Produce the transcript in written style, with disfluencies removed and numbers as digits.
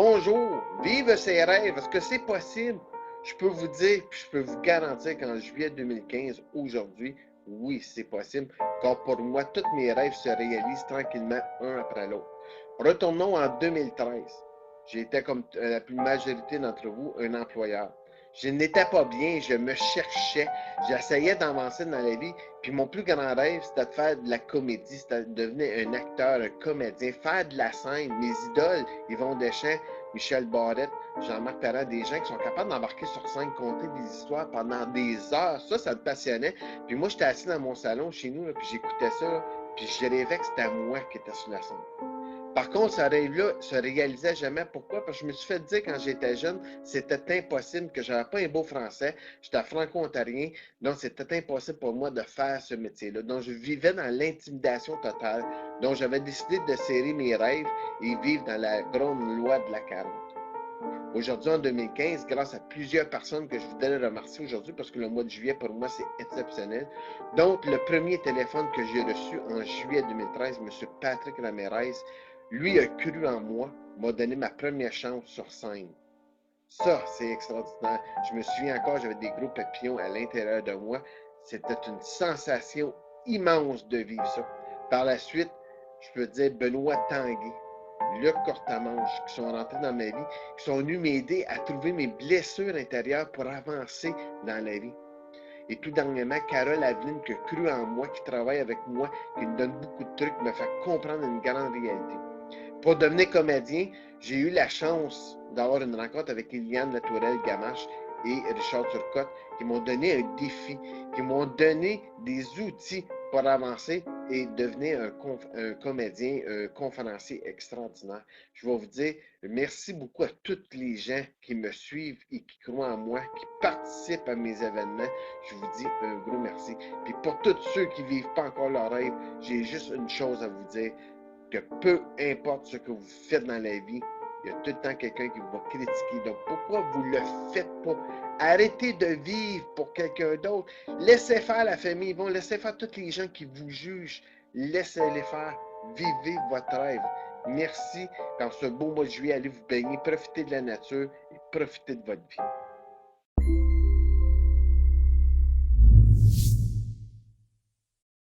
Bonjour, vive ses rêves, est-ce que c'est possible? Je peux vous dire, puis je peux vous garantir qu'en juillet 2015, aujourd'hui, oui, c'est possible, car pour moi, tous mes rêves se réalisent tranquillement un après l'autre. Retournons en 2013. J'étais, comme la majorité d'entre vous, un employeur. Je n'étais pas bien, je me cherchais, j'essayais d'avancer dans la vie, puis mon plus grand rêve, c'était de faire de la comédie, c'était de devenir un acteur, un comédien, faire de la scène. Mes idoles, Yvon Deschamps, Michel Barrette, Jean-Marc Parent, des gens qui sont capables d'embarquer sur scène, conter des histoires pendant des heures. Ça me passionnait. Puis moi, j'étais assis dans mon salon chez nous, là, puis j'écoutais ça, là, puis je rêvais que c'était moi qui étais sur la scène. Par contre, ce rêve-là se réalisait jamais. Pourquoi? Parce que je me suis fait dire quand j'étais jeune, c'était impossible, que j'avais pas un beau français, j'étais franco-ontarien, donc c'était impossible pour moi de faire ce métier-là. Donc, je vivais dans l'intimidation totale. Donc, j'avais décidé de serrer mes rêves et vivre dans la grande loi de la 40. Aujourd'hui, en 2015, grâce à plusieurs personnes que je voudrais remercier aujourd'hui, parce que le mois de juillet, pour moi, c'est exceptionnel. Donc, le premier téléphone que j'ai reçu en juillet 2013, M. Patrick Ramirez, lui a cru en moi, m'a donné ma première chance sur scène. Ça, c'est extraordinaire. Je me souviens encore, j'avais des gros papillons à l'intérieur de moi. C'était une sensation immense de vivre ça. Par la suite, je peux dire Benoît Tanguay, Luc Cortamanche, qui sont rentrés dans ma vie, qui sont venus m'aider à trouver mes blessures intérieures pour avancer dans la vie. Et tout dernièrement, Carole Aveline, qui a cru en moi, qui travaille avec moi, qui me donne beaucoup de trucs, me fait comprendre une grande réalité. Pour devenir comédien, j'ai eu la chance d'avoir une rencontre avec Eliane Latourelle-Gamache et Richard Turcotte qui m'ont donné un défi, qui m'ont donné des outils pour avancer et devenir un comédien, un conférencier extraordinaire. Je vais vous dire merci beaucoup à tous les gens qui me suivent et qui croient en moi, qui participent à mes événements. Je vous dis un gros merci. Puis pour tous ceux qui ne vivent pas encore leur rêve, j'ai juste une chose à vous dire, que peu importe ce que vous faites dans la vie, il y a tout le temps quelqu'un qui vous va critiquer. Donc, pourquoi vous ne le faites pas? Arrêtez de vivre pour quelqu'un d'autre. Laissez faire la famille. Bon, laissez faire tous les gens qui vous jugent. Laissez-les faire. Vivez votre rêve. Merci. Dans ce beau mois de juillet, allez vous baigner, profitez de la nature et profitez de votre vie.